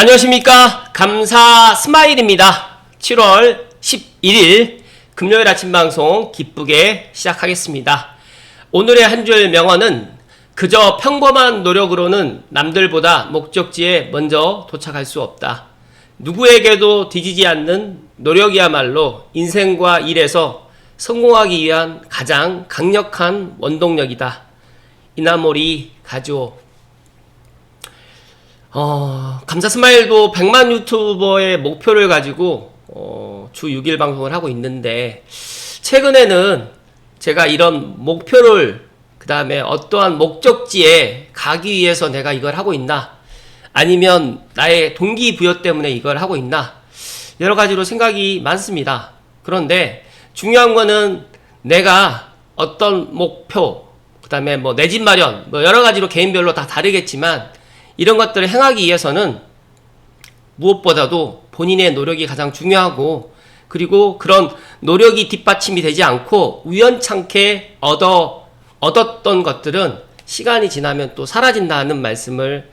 안녕하십니까. 감사 스마일입니다. 7월 11일 금요일 아침 방송 기쁘게 시작하겠습니다. 오늘의 한 줄 명언은 그저 평범한 노력으로는 남들보다 목적지에 먼저 도착할 수 없다. 누구에게도 뒤지지 않는 노력이야말로 인생과 일에서 성공하기 위한 가장 강력한 원동력이다. 이나모리 가즈오. 감사 스마일도 100만 유튜버의 목표를 가지고 주 6일 방송을 하고 있는데, 최근에는 제가 이런 목표를 그 다음에 어떠한 목적지에 가기 위해서 내가 이걸 하고 있나, 아니면 나의 동기부여 때문에 이걸 하고 있나, 여러 가지로 생각이 많습니다. 그런데 중요한 거는 내가 어떤 목표, 그 다음에 내 집 마련, 여러 가지로 개인별로 다 다르겠지만 이런 것들을 행하기 위해서는 무엇보다도 본인의 노력이 가장 중요하고, 그리고 그런 노력이 뒷받침이 되지 않고 우연찮게 얻었던 것들은 시간이 지나면 또 사라진다는 말씀을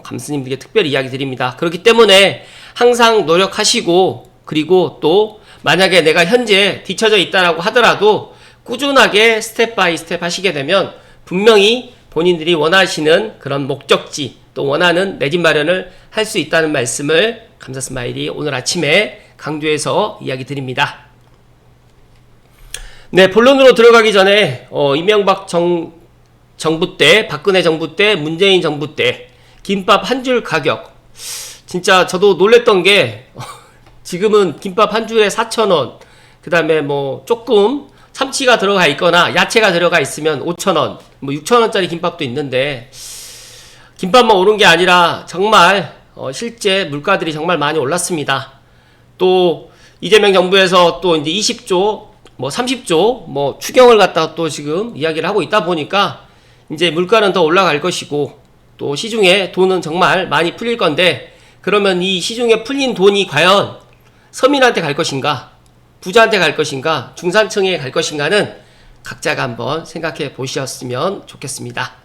감스님들께 특별히 이야기 드립니다. 그렇기 때문에 항상 노력하시고, 그리고 또 만약에 내가 현재 뒤처져 있다라고 하더라도 꾸준하게 스텝 바이 스텝 하시게 되면 분명히 본인들이 원하시는 그런 목적지, 또 원하는 내 집 마련을 할 수 있다는 말씀을 감사 스마일이 오늘 아침에 강조해서 이야기 드립니다. 네, 본론으로 들어가기 전에 이명박 정부 때, 박근혜 정부 때, 문재인 정부 때 김밥 한 줄 가격, 진짜 저도 놀랬던 게 지금은 김밥 한 줄에 4,000원, 그 다음에 조금 참치가 들어가 있거나 야채가 들어가 있으면 5,000원, 6,000원짜리 김밥도 있는데, 김밥만 오른 게 아니라 정말 실제 물가들이 정말 많이 올랐습니다. 또 이재명 정부에서 또 이제 20조, 30조 추경을 갖다가 또 지금 이야기를 하고 있다 보니까 이제 물가는 더 올라갈 것이고, 또 시중에 돈은 정말 많이 풀릴 건데, 그러면 이 시중에 풀린 돈이 과연 서민한테 갈 것인가, 부자한테 갈 것인가, 중산층에 갈 것인가는 각자가 한번 생각해 보셨으면 좋겠습니다.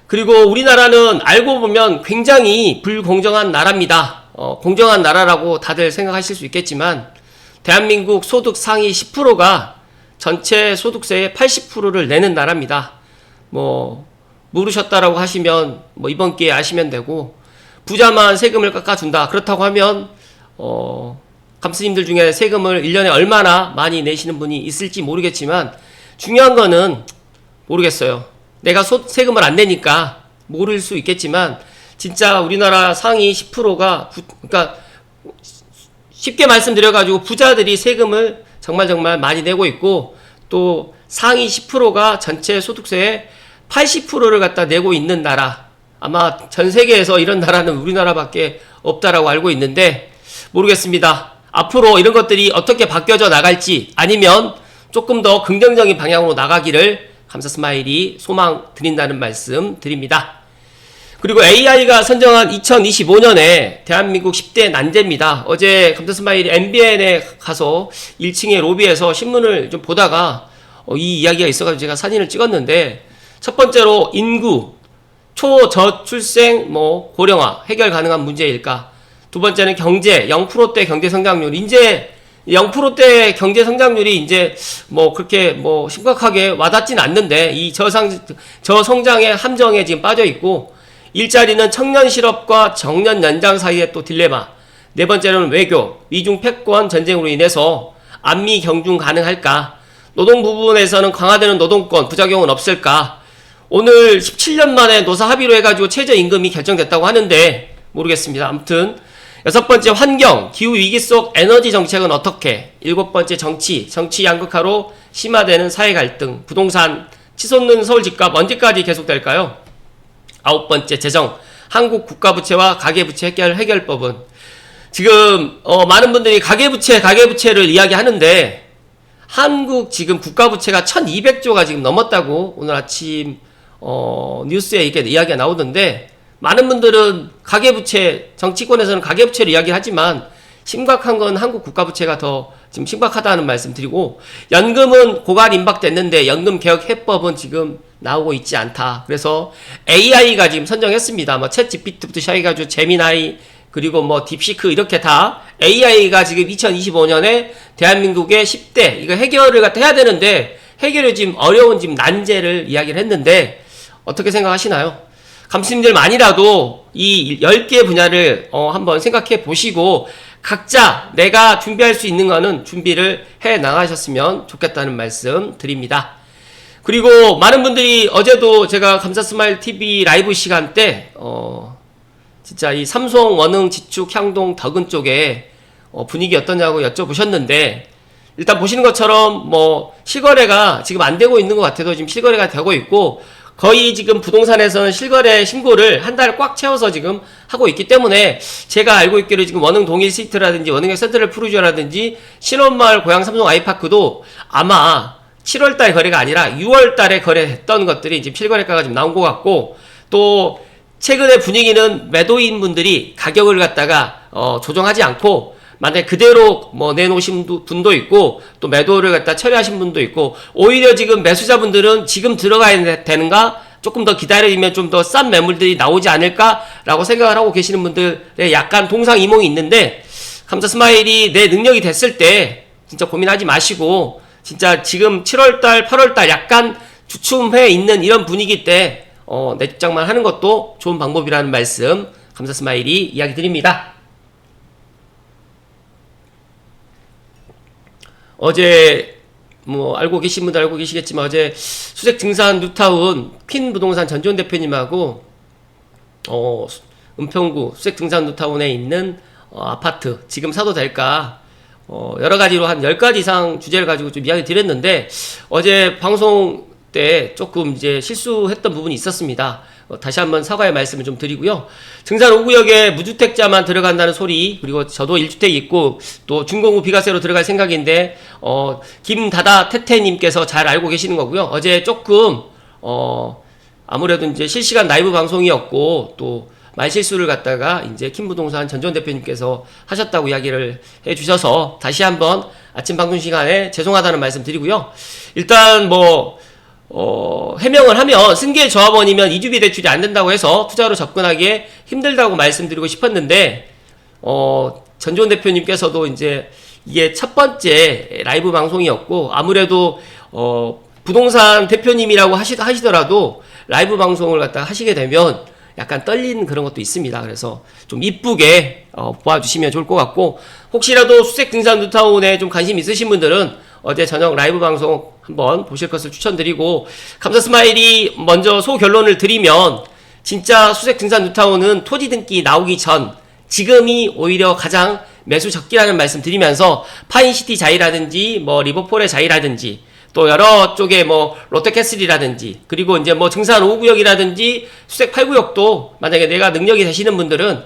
그리고 우리나라는 알고 보면 굉장히 불공정한 나라입니다. 공정한 나라라고 다들 생각하실 수 있겠지만, 대한민국 소득 상위 10%가 전체 소득세의 80%를 내는 나라입니다. 모르셨다라고 하시면 이번 기회에 아시면 되고, 부자만 세금을 깎아준다, 그렇다고 하면 감스님들 중에 세금을 1년에 얼마나 많이 내시는 분이 있을지 모르겠지만, 중요한 거는 모르겠어요. 내가 세금을 안 내니까 모를 수 있겠지만, 진짜 우리나라 상위 10%가 그러니까 쉽게 말씀드려가지고 부자들이 세금을 정말 많이 내고 있고, 또 상위 10%가 전체 소득세의 80%를 갖다 내고 있는 나라, 아마 전 세계에서 이런 나라는 우리나라밖에 없다라고 알고 있는데, 모르겠습니다. 앞으로 이런 것들이 어떻게 바뀌어져 나갈지, 아니면 조금 더 긍정적인 방향으로 나가기를 감사 스마일이 소망 드린다는 말씀 드립니다. 그리고 AI가 선정한 2025년에 대한민국 10대 난제입니다. 어제 감사 스마일이 MBN에 가서 1층의 로비에서 신문을 좀 보다가 이 이야기가 있어가지고 제가 사진을 찍었는데, 첫 번째로 인구, 초저출생, 고령화 해결 가능한 문제일까? 두 번째는 경제, 0%대 경제 성장률. 이제 0%대 경제 성장률이 이제 그렇게 심각하게 와닿진 않는데, 이 저성장의 함정에 지금 빠져 있고, 일자리는 청년 실업과 정년 연장 사이의 또 딜레마. 네 번째로는 외교, 미중 패권 전쟁으로 인해서 안미 경중 가능할까? 노동 부분에서는 강화되는 노동권, 부작용은 없을까? 오늘 17년 만에 노사 합의로 해가지고 최저임금이 결정됐다고 하는데 모르겠습니다. 아무튼 여섯 번째 환경, 기후위기 속 에너지 정책은 어떻게? 일곱 번째 정치 양극화로 심화되는 사회 갈등, 부동산 치솟는 서울 집값 언제까지 계속될까요? 아홉 번째 재정, 한국 국가부채와 가계부채 해결법은? 지금 많은 분들이 가계부채를 이야기하는데, 한국 지금 국가부채가 1200조가 지금 넘었다고 오늘 아침 뉴스에 이렇게 이야기가 나오던데, 많은 분들은 가계부채, 정치권에서는 가계부채를 이야기하지만 심각한 건 한국 국가부채가 더 지금 심각하다는 말씀 드리고, 연금은 고갈 임박됐는데 연금 개혁 해법은 지금 나오고 있지 않다. 그래서 AI가 지금 선정했습니다. 챗 GPT부터 시작해가지고 제미나이, 그리고 뭐 딥시크 이렇게 다 AI가 지금 2025년에 대한민국의 10대 이거 해결을 갖다 해야 되는데 해결이 지금 어려운 지금 난제를 이야기를 했는데 어떻게 생각하시나요? 감독님들만이라도 이 10개 분야를 한번 생각해 보시고 각자 내가 준비할 수 있는 거는 준비를 해 나가셨으면 좋겠다는 말씀 드립니다. 그리고 많은 분들이 어제도 제가 감사스마일 TV 라이브 시간 때 진짜 이 삼성, 원흥, 지축, 향동, 덕은 쪽에 분위기 어떠냐고 여쭤보셨는데 일단 보시는 것처럼 뭐 실거래가 지금 안 되고 있는 것 같아도 지금 실거래가 되고 있고 거의 지금 부동산에서는 실거래 신고를 한 달 꽉 채워서 지금 하고 있기 때문에 제가 알고 있기로 지금 원흥 동일 시티라든지 원흥역 센트럴 푸르지오라든지 신원마을 고양 삼성 아이파크도 아마 7월달 거래가 아니라 6월달에 거래했던 것들이 지금 실거래가가 지금 나온 것 같고 또 최근의 분위기는 매도인 분들이 가격을 갖다가 조정하지 않고 만약에 그대로 뭐 내놓으신 분도 있고 또 매도를 갖다 처리하신 분도 있고 오히려 지금 매수자분들은 지금 들어가야 되는가 조금 더 기다리면 좀 더 싼 매물들이 나오지 않을까라고 생각을 하고 계시는 분들의 약간 동상이몽이 있는데 감사스마일이 내 능력이 됐을 때 진짜 고민하지 마시고 진짜 지금 7월달 8월달 약간 주춤해 있는 이런 분위기 때 내 입장만 하는 것도 좋은 방법이라는 말씀 감사스마일이 이야기 드립니다. 어제 뭐 알고 계신 분들 알고 계시겠지만 어제 수색 증산 뉴타운 퀸 부동산 전지현 대표님하고 은평구 수색 증산 뉴타운에 있는 아파트 지금 사도 될까 여러 가지로 한 10가지 이상 주제를 가지고 좀 이야기 드렸는데 어제 방송 때 조금 이제 실수했던 부분이 있었습니다. 다시 한번 사과의 말씀을 좀 드리고요. 증산 5구역에 무주택자만 들어간다는 소리 그리고 저도 1주택 있고 또 준공후 비과세로 들어갈 생각인데 김다다 태태님께서 잘 알고 계시는 거고요. 어제 조금 아무래도 이제 실시간 라이브 방송이었고 또 말실수를 갖다가 이제 킴부동산 전지현 대표님께서 하셨다고 이야기를 해주셔서 다시 한번 아침 방송 시간에 죄송하다는 말씀 드리고요. 일단 뭐 해명을 하면 승계 조합원이면 이주비 대출이 안 된다고 해서 투자로 접근하기에 힘들다고 말씀드리고 싶었는데 전지현 대표님께서도 이제 이게 첫 번째 라이브 방송이었고 아무래도 부동산 대표님이라고 하시더라도 라이브 방송을 갖다가 하시게 되면 약간 떨리는 그런 것도 있습니다. 그래서 좀 이쁘게 보아주시면 좋을 것 같고 혹시라도 수색 등산 뉴타운에 좀 관심 있으신 분들은 어제 저녁 라이브 방송 한번 보실 것을 추천드리고 감사스마일이 먼저 소결론을 드리면 진짜 수색 등산 뉴타운은 토지 등기 나오기 전 지금이 오히려 가장 매수 적기라는 말씀 드리면서 파인시티 자이라든지 뭐 리버폴의 자이라든지 또 여러 쪽에 뭐 롯데캐슬이라든지 그리고 이제 뭐 증산 5구역이라든지 수색 8구역도 만약에 내가 능력이 되시는 분들은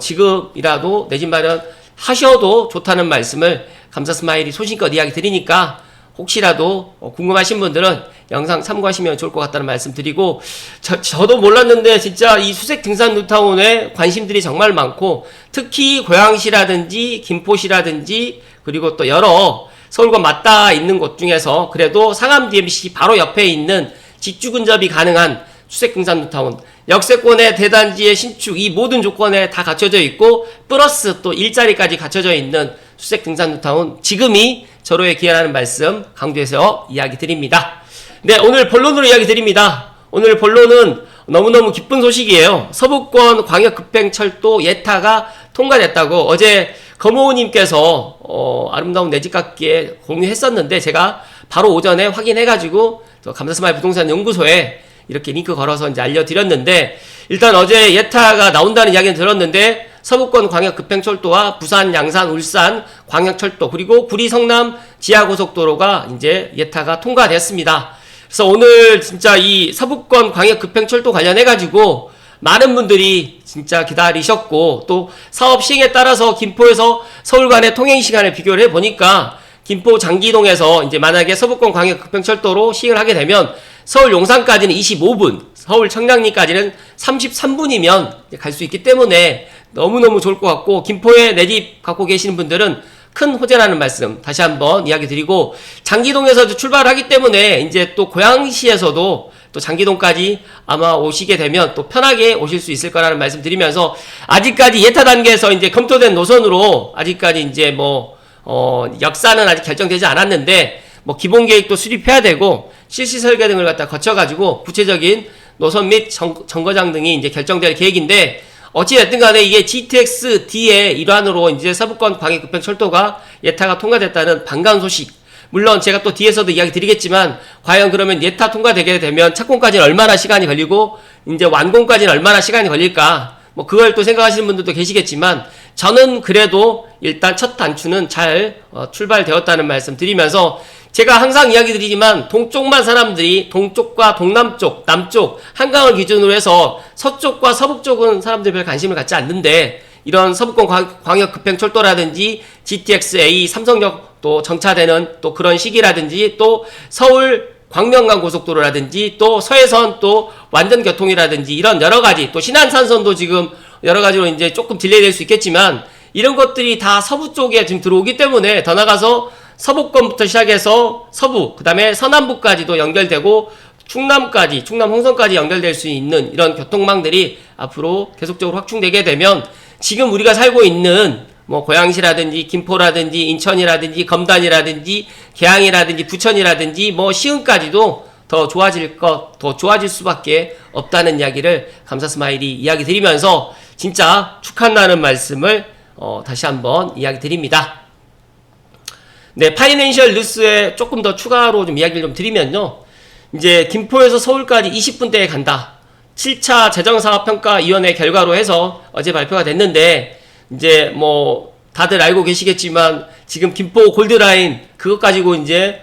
지금이라도 내 집 마련 하셔도 좋다는 말씀을 감사스마일이 소신껏 이야기 드리니까 혹시라도 궁금하신 분들은 영상 참고하시면 좋을 것 같다는 말씀 드리고 저도 몰랐는데 진짜 이 수색 등산 뉴타운에 관심들이 정말 많고 특히 고양시라든지 김포시라든지 그리고 또 여러 서울과 맞닿아 있는 곳 중에서 그래도 상암 DMC 바로 옆에 있는 직주 근접이 가능한 수색 등산 뉴타운 역세권의 대단지의 신축 이 모든 조건에 다 갖춰져 있고 플러스 또 일자리까지 갖춰져 있는 수색 등산 뉴타운 지금이 절호의 기회라는 말씀 강조해서 이야기 드립니다. 네, 오늘 본론으로 이야기 드립니다. 오늘 본론은 너무너무 기쁜 소식이에요. 서부권 광역급행철도 예타가 통과됐다고 어제 거모우님께서 아름다운 내 집 갖기에 공유했었는데 제가 바로 오전에 확인해가지고 감사스마일 부동산 연구소에 이렇게 링크 걸어서 이제 알려드렸는데 일단 어제 예타가 나온다는 이야기는 들었는데 서부권 광역급행철도와 부산, 양산, 울산 광역철도 그리고 구리, 성남 지하고속도로가 이제 예타가 통과됐습니다. 그래서 오늘 진짜 이 서부권 광역급행철도 관련해가지고 많은 분들이 진짜 기다리셨고 또 사업 시행에 따라서 김포에서 서울 간의 통행 시간을 비교를 해보니까 김포 장기동에서 이제 만약에 서부권 광역급행철도로 시행을 하게 되면 서울 용산까지는 25분, 서울 청량리까지는 33분이면 갈 수 있기 때문에 너무너무 좋을 것 같고 김포에 내 집 갖고 계시는 분들은 큰 호재라는 말씀 다시 한번 이야기 드리고 장기동에서 출발을 하기 때문에 이제 또 고양시에서도 또 장기동까지 아마 오시게 되면 또 편하게 오실 수 있을 거라는 말씀 드리면서, 아직까지 예타 단계에서 이제 검토된 노선으로 아직까지 이제 역사는 아직 결정되지 않았는데, 기본 계획도 수립해야 되고, 실시 설계 등을 갖다 거쳐가지고, 구체적인 노선 및 정거장 등이 이제 결정될 계획인데, 어찌됐든 간에 이게 GTX-D의 일환으로 이제 서부권 광역급행철도가 예타가 통과됐다는 반가운 소식. 물론 제가 또 뒤에서도 이야기 드리겠지만, 과연 그러면 예타 통과되게 되면 착공까지는 얼마나 시간이 걸리고, 이제 완공까지는 얼마나 시간이 걸릴까? 그걸 또 생각하시는 분들도 계시겠지만, 저는 그래도 일단 첫 단추는 잘 출발되었다는 말씀 드리면서, 제가 항상 이야기 드리지만 동쪽만 사람들이, 동쪽과 동남쪽, 남쪽, 한강을 기준으로 해서 서쪽과 서북 쪽은 사람들이 별 관심을 갖지 않는데, 이런 서부권 광역급행철도라든지 GTX-A 삼성역 또 정차되는 또 그런 시기라든지, 또 서울 광명간 고속도로라든지, 또 서해선 또 완전 교통이라든지, 이런 여러 가지, 또 신안산선도 지금 여러 가지로 이제 조금 딜레이 될 수 있겠지만, 이런 것들이 다 서부 쪽에 지금 들어오기 때문에 더 나가서 서부권부터 시작해서 서부, 그 다음에 서남부까지도 연결되고, 충남까지, 충남 홍성까지 연결될 수 있는 이런 교통망들이 앞으로 계속적으로 확충되게 되면, 지금 우리가 살고 있는 고양시라든지 김포라든지 인천이라든지 검단이라든지 계양이라든지 부천이라든지 시흥까지도 더 좋아질 수밖에 없다는 이야기를 감사스마일이 이야기 드리면서, 진짜 축하한다는 말씀을 다시 한번 이야기 드립니다. 네, 파이낸셜 뉴스에 조금 더 추가로 좀 이야기를 좀 드리면요. 이제 김포에서 서울까지 20분대에 간다. 7차 재정사업평가위원회 결과로 해서 어제 발표가 됐는데, 이제 다들 알고 계시겠지만 지금 김포 골드라인 그것 가지고 이제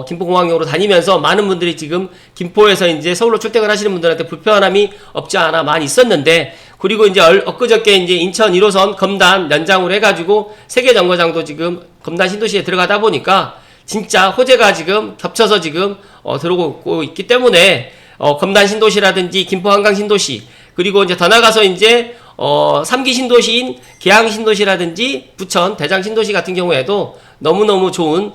김포공항역으로 다니면서 많은 분들이 지금 김포에서 이제 서울로 출퇴근하시는 분들한테 불편함이 없지 않아 많이 있었는데, 그리고 이제 엊그저께 이제 인천 1호선 검단 연장으로 해가지고 세계 정거장도 지금 검단 신도시에 들어가다 보니까 진짜 호재가 지금 겹쳐서 지금 들어오고 있기 때문에, 검단 신도시라든지 김포 한강 신도시, 그리고 이제 더 나가서 이제 3기 신도시인 계양 신도시라든지 부천 대장 신도시 같은 경우에도 너무너무 좋은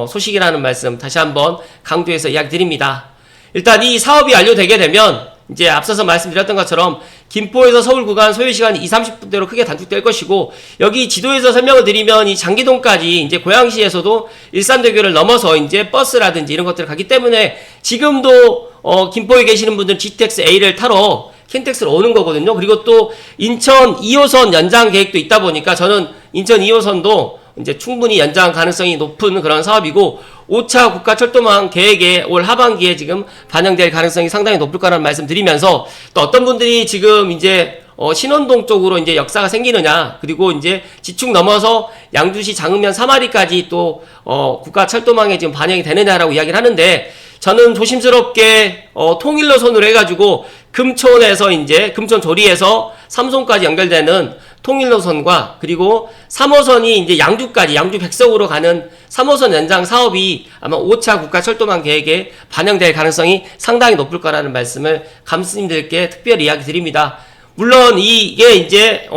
소식이라는 말씀 다시 한번 강조해서 이야기 드립니다. 일단 이 사업이 완료되게 되면 이제 앞서서 말씀드렸던 것처럼 김포에서 서울 구간 소요시간이 20-30분대로 크게 단축될 것이고, 여기 지도에서 설명을 드리면 이 장기동까지 이제 고양시에서도 일산대교를 넘어서 이제 버스라든지 이런 것들을 가기 때문에, 지금도 김포에 계시는 분들은 GTX-A를 타러 킨텍스로 오는 거거든요. 그리고 또 인천 2호선 연장 계획도 있다 보니까 저는 인천 2호선도 이제 충분히 연장 가능성이 높은 그런 사업이고, 5차 국가철도망 계획에 올 하반기에 지금 반영될 가능성이 상당히 높을 거라는 말씀 드리면서, 또 어떤 분들이 지금 이제 신원동 쪽으로 이제 역사가 생기느냐, 그리고 이제 지축 넘어서 양주시 장읍면 3마리까지 또 국가철도망에 지금 반영이 되느냐라고 이야기를 하는데, 저는 조심스럽게 통일노선으로 해가지고 금촌에서 이제 금촌 조리에서 삼송까지 연결되는 통일노선과, 그리고 3호선이 이제 양주까지, 양주 백석으로 가는 3호선 연장 사업이 아마 5차 국가철도망 계획에 반영될 가능성이 상당히 높을 거라는 말씀을 감스님들께 특별히 이야기 드립니다. 물론 이게 이제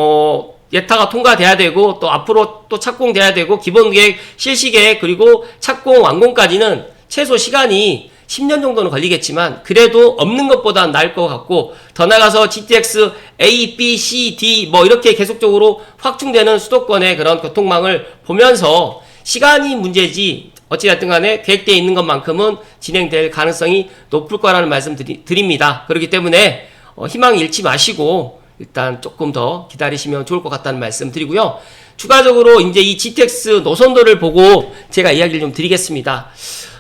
예타가 통과돼야 되고, 또 앞으로 또 착공돼야 되고, 기본계획, 실시계획, 그리고 착공 완공까지는 최소 시간이 10년 정도는 걸리겠지만, 그래도 없는 것보다 나을 것 같고, 더 나가서 GTX A, B, C, D 이렇게 계속적으로 확충되는 수도권의 그런 교통망을 보면서 시간이 문제지 어찌됐든 간에 계획되어 있는 것만큼은 진행될 가능성이 높을 거라는 말씀 드립니다. 그렇기 때문에 희망 잃지 마시고 일단 조금 더 기다리시면 좋을 것 같다는 말씀 드리고요. 추가적으로 이제 이 GTX 노선도를 보고 제가 이야기를 좀 드리겠습니다.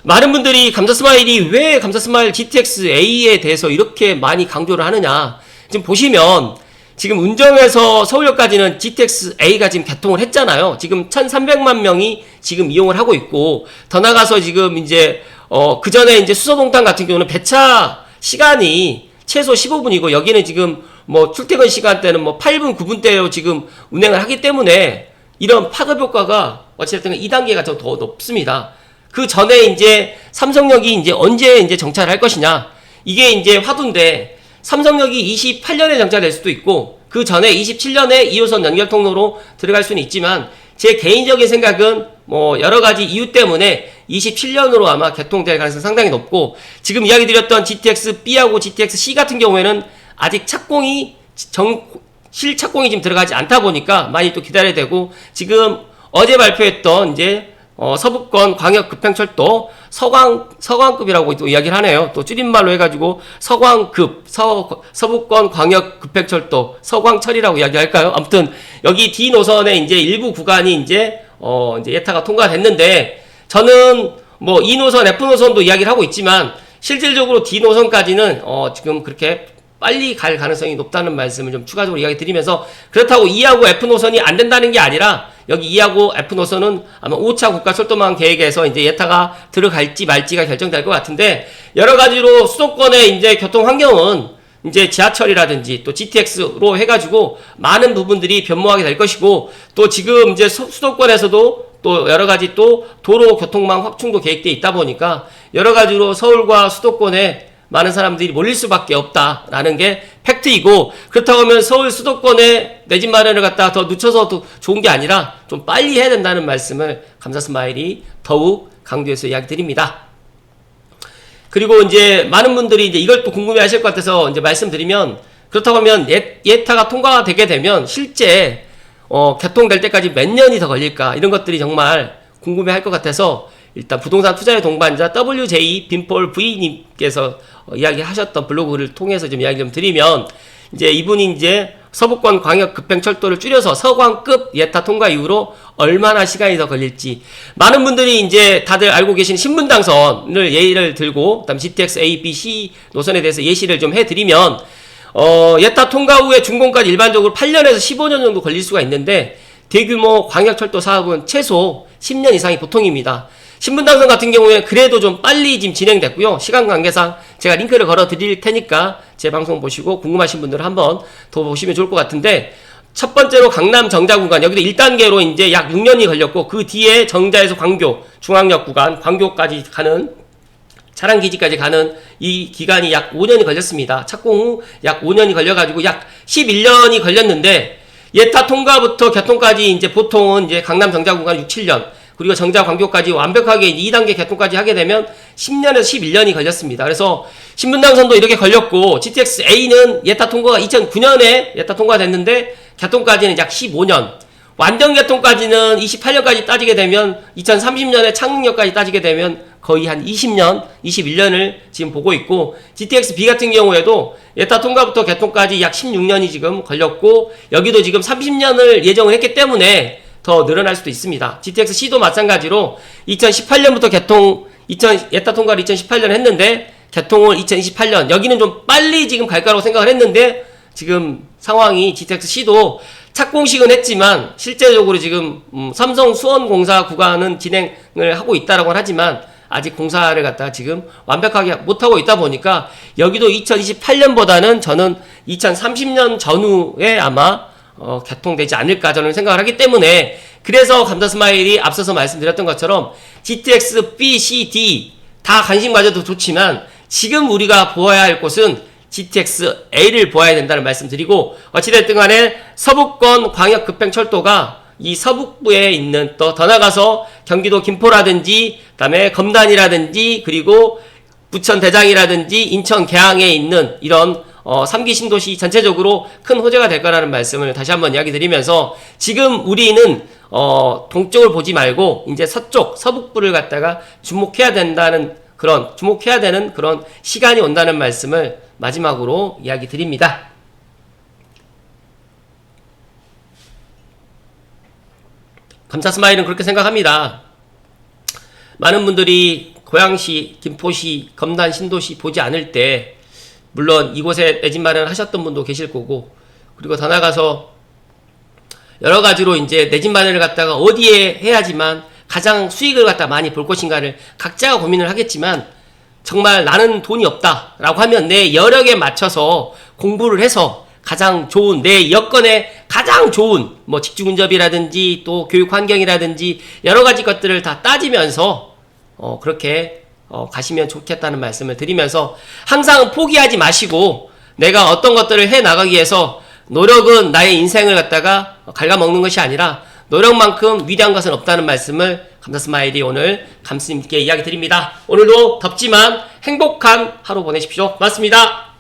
많은 분들이 감사스마일이 왜 감사스마일 GTX-A에 대해서 이렇게 많이 강조를 하느냐. 지금 보시면 지금 운정에서 서울역까지는 GTX-A가 지금 개통을 했잖아요. 지금 1,300만 명이 지금 이용을 하고 있고, 더 나가서 지금 이제 그 전에 이제 수서동탄 같은 경우는 배차 시간이 최소 15분이고, 여기는 지금 출퇴근 시간대는 8분, 9분대로 지금 운행을 하기 때문에 이런 파급 효과가 어쨌든 2단계가 더 높습니다. 그 전에 이제 삼성역이 이제 언제 이제 정차를 할 것이냐. 이게 이제 화두인데, 삼성역이 28년에 정차될 수도 있고, 그 전에 27년에 2호선 연결 통로로 들어갈 수는 있지만, 제 개인적인 생각은 뭐 여러 가지 이유 때문에 27년으로 아마 개통될 가능성이 상당히 높고, 지금 이야기 드렸던 GTX B하고 GTX C 같은 경우에는 아직 착공이 실착공이 지금 들어가지 않다 보니까 많이 또 기다려야 되고, 지금 어제 발표했던 이제 서부권 광역 급행철도 서광급이라고 또 이야기를 하네요. 또 줄임말로 해가지고 서광급, 서부권 광역 급행철도 서광철이라고 이야기할까요? 아무튼 여기 D 노선의 이제 일부 구간이 이제 예타가 통과됐는데, 저는 뭐 E 노선, F 노선도 이야기를 하고 있지만 실질적으로 D 노선까지는 지금 그렇게 빨리 갈 가능성이 높다는 말씀을 좀 추가적으로 이야기 드리면서, 그렇다고 E하고 F 노선이 안 된다는 게 아니라 여기 E하고 F 노선은 아마 5차 국가철도망 계획에서 이제 예타가 들어갈지 말지가 결정될 것 같은데, 여러 가지로 수도권의 이제 교통 환경은 이제 지하철이라든지 또 GTX로 해가지고 많은 부분들이 변모하게 될 것이고, 또 지금 이제 수도권에서도 또 여러 가지 또 도로 교통망 확충도 계획되어 있다 보니까 여러 가지로 서울과 수도권에 많은 사람들이 몰릴 수밖에 없다라는 게 팩트이고, 그렇다고 하면 서울 수도권에 내 집 마련을 갖다가 더 늦춰서 좋은 게 아니라 좀 빨리 해야 된다는 말씀을 감사스마일이 더욱 강조해서 이야기 드립니다. 그리고 이제 많은 분들이 이제 이걸 또 궁금해 하실 것 같아서 이제 말씀드리면, 그렇다고 하면 예타가 통과가 되게 되면 실제 개통될 때까지 몇 년이 더 걸릴까, 이런 것들이 정말 궁금해 할 것 같아서 일단 부동산 투자의 동반자 WJ 빈폴 V님께서 이야기하셨던 블로그를 통해서 좀 이야기 좀 드리면, 이제 이분이 이제 서부권 광역 급행철도를 줄여서 서광급 예타 통과 이후로 얼마나 시간이 더 걸릴지, 많은 분들이 이제 다들 알고 계신 신분당선을 예를 들고, 그다음 GTX A, B, C 노선에 대해서 예시를 좀 해드리면, 예타 통과 후에 준공까지 일반적으로 8년에서 15년 정도 걸릴 수가 있는데, 대규모 광역철도 사업은 최소 10년 이상이 보통입니다. 신분당선 같은 경우에 그래도 좀 빨리 지금 진행됐고요. 시간 관계상 제가 링크를 걸어 드릴 테니까 제 방송 보시고 궁금하신 분들은 한번 더 보시면 좋을 것 같은데, 첫 번째로 강남 정자 구간, 여기도 1단계로 이제 약 6년이 걸렸고, 그 뒤에 정자에서 광교, 중앙역 구간, 광교까지 가는 차량 기지까지 가는 이 기간이 약 5년이 걸렸습니다. 착공 후 약 5년이 걸려가지고 약 11년이 걸렸는데, 예타 통과부터 개통까지 이제 보통은 이제 강남 정자 구간 6, 7년, 그리고 정자 광교까지 완벽하게 2단계 개통까지 하게 되면 10년에서 11년이 걸렸습니다. 그래서 신분당선도 이렇게 걸렸고, GTX A는 예타 통과가 2009년에 예타 통과됐는데 개통까지는 약 15년, 완전 개통까지는 28년까지 따지게 되면 2030년에 착륙력까지 따지게 되면 거의 한 20년, 21년을 지금 보고 있고, GTX B 같은 경우에도 예타 통과부터 개통까지 약 16년이 지금 걸렸고, 여기도 지금 30년을 예정을 했기 때문에 더 늘어날 수도 있습니다. GTX C도 마찬가지로 2018년부터 예타 통과를 2018년에 했는데 개통을 2028년, 여기는 좀 빨리 지금 갈 거라고 생각을 했는데, 지금 상황이 GTX C도 착공식은 했지만 실제적으로 지금 삼성 수원공사 구간은 진행을 하고 있다라고 하지만 아직 공사를 갖다가 지금 완벽하게 못하고 있다 보니까 여기도 2028년보다는 저는 2030년 전후에 아마 개통되지 않을까 저는 생각을 하기 때문에, 그래서 감사스마일이 앞서서 말씀드렸던 것처럼 GTX B, C, D 다 관심 가져도 좋지만 지금 우리가 보아야 할 곳은 GTX A를 보아야 된다는 말씀드리고, 어찌됐든 간에 서부권 광역 급행철도가 이 서북부에 있는 또 더 나가서 경기도 김포라든지 그다음에 검단이라든지 그리고 부천 대장이라든지 인천 계양에 있는 이런 3기 신도시 전체적으로 큰 호재가 될 거라는 말씀을 다시 한번 이야기 드리면서, 지금 우리는 동쪽을 보지 말고 이제 서쪽 서북부를 갖다가 주목해야 되는 그런 시간이 온다는 말씀을 마지막으로 이야기 드립니다. 감사스마일은 그렇게 생각합니다. 많은 분들이 고양시, 김포시, 검단, 신도시 보지 않을 때 물론 이곳에 내 집 마련을 하셨던 분도 계실 거고, 그리고 더 나가서 여러 가지로 이제 내 집 마련을 갖다가 어디에 해야지만 가장 수익을 갖다 많이 볼 것인가를 각자가 고민을 하겠지만, 정말 나는 돈이 없다라고 하면 내 여력에 맞춰서 공부를 해서 가장 좋은, 내 여건에 가장 좋은 뭐 직주근접이라든지 또 교육 환경이라든지 여러 가지 것들을 다 따지면서 그렇게 가시면 좋겠다는 말씀을 드리면서, 항상 포기하지 마시고 내가 어떤 것들을 해 나가기 위해서 노력은 나의 인생을 갖다가 갉아먹는 것이 아니라 노력만큼 위대한 것은 없다는 말씀을 감사스마일이 오늘 감스님께 이야기 드립니다. 오늘도 덥지만 행복한 하루 보내십시오. 고맙습니다.